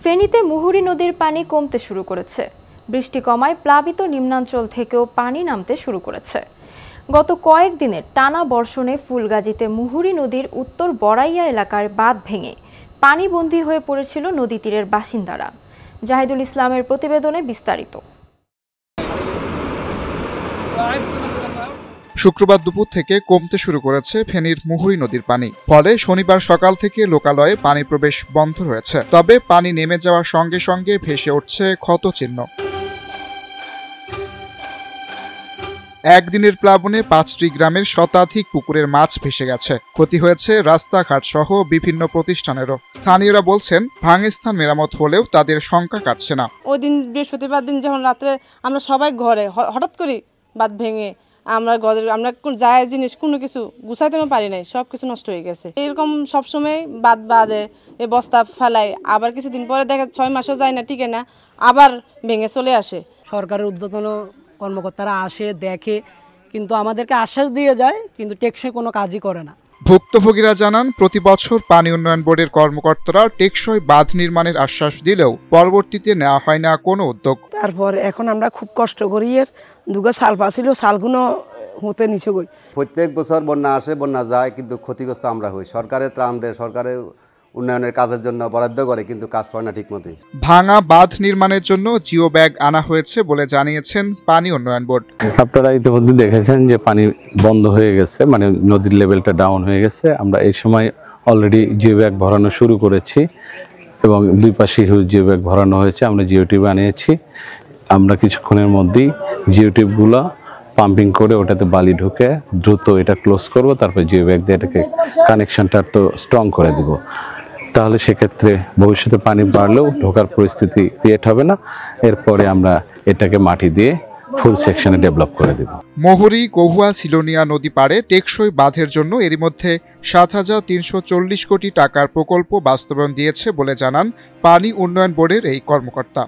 ফেনীতে মুহুরী নদীর পানি কমতে শুরু করেছে। বৃষ্টি কমায় প্লাবিত নিম্নাঞ্চল থেকেও পানি নামতে শুরু করেছে। গত কয়েকদিনের টানা বর্ষণে ফুলগাজীতে মুহুরী নদীর উত্তর বড়াইয়া এলাকার বাঁধ ভেঙে পানিবন্দী হয়ে পড়েছিল নদী তীরের বাসিন্দারা। জাহিদুল ইসলামের প্রতিবেদনে বিস্তারিত। শুক্রবার দুপুর থেকে কমতে শুরু করেছে ফেনীর মুহুরী নদীর পানি। ফলে শনিবার সকাল থেকে লোকালয়ে পানি প্রবেশ বন্ধ রয়েছে। তবে পানি নেমে যাওয়ার সঙ্গে সঙ্গে ভেসে উঠছে ক্ষতচিহ্ন। একদিনের প্লাবনে 5টি গ্রামের শতাধিক পুকুরের মাছ ভেসে গেছে। ক্ষতি হয়েছে রাস্তাঘাট সহ বিভিন্ন প্রতিষ্ঠানেরও। স্থানীয়রা বলছেন, ভাঙস্থান মেরামত হলেও তাদের শঙ্কা কাটছে না। ওই দিন বৃহস্পতিবার দিন যখন রাত্রে আমরা সবাই ঘরে, হঠাৎ করে বাঁধ ভেঙে আমরা যায় জিনিস কোনো কিছু গুছাইতে পারি নাই, সব কিছু নষ্ট হয়ে গেছে। এরকম সবসময় বাঁধে এই বস্তা ফেলায়, আবার কিছুদিন পরে দেখা 6 মাসও যায় না, টিকে না, আবার ভেঙে চলে আসে। সরকারের ঊর্ধ্বতন কর্মকর্তারা আসে, দেখে, কিন্তু আমাদেরকে আশ্বাস দিয়ে যায়, কিন্তু টেকসই কোনো কাজই করে না। ভুক্তভোগীরা জানান, প্রতি বছর পানি উন্নয়ন বোর্ডের কর্মকর্তারা টেকসই বাঁধ নির্মাণের আশ্বাস দিলেও পরবর্তীতে নেওয়া হয় না কোনো উদ্যোগ। তারপর এখন আমরা খুব কষ্ট করি, এর দুগা সাল পাছিল, সালগুলো হতে নিচে গই। প্রত্যেক বছর বন্যা আসে, বন্যা যায়, কিন্তু ক্ষতিগ্রস্ত আমরা হই। সরকারের ত্রাণ দেয়, সরকারের উন্নয়নের কাজের জন্য বরাদ্দ করে, কিন্তু কাজ হয় না ঠিক মতো। ভাঙা বাঁধ নির্মাণের জন্য জিও ব্যাগ আনা হয়েছে বলে জানিয়েছেন পানি উন্নয়ন বোর্ড। আপনারা ইতিমধ্যে দেখেছেন যে পানি বন্ধ হয়ে গেছে, মানে নদীর লেভেলটা ডাউন হয়ে গেছে। আমরা এই সময় অলরেডি জিও ব্যাগ ভরানো শুরু করেছি এবং দুই পাশে জিও ব্যাগ ভরানো হয়েছে। আমরা জিও টিউব আনিয়েছি। আমরা কিছুক্ষণের মধ্যেই জিও টিউবগুলো পাম্পিং করে ওটাতে বালি ঢুকে দ্রুত এটা ক্লোজ করব, তারপর জিও ব্যাগ দিয়ে এটাকে কানেকশনটা তো স্ট্রং করে দিব। তাহলে সেক্ষেত্রে ভবিষ্যতে পানি বাড়লেও ঢোকার পরিস্থিতি ক্রিয়েট হবে না। এরপরে আমরা এটাকে মাটি দিয়ে ফুল সেকশনে ডেভেলপ করে দেব। মুহুরী, কহুয়া, সিলোনিয়া নদী পাড়ে টেকসই বাঁধের জন্য এরই মধ্যে 7,340 কোটি টাকার প্রকল্প বাস্তবায়ন দিয়েছে বলে জানান পানি উন্নয়ন বোর্ডের এই কর্মকর্তা।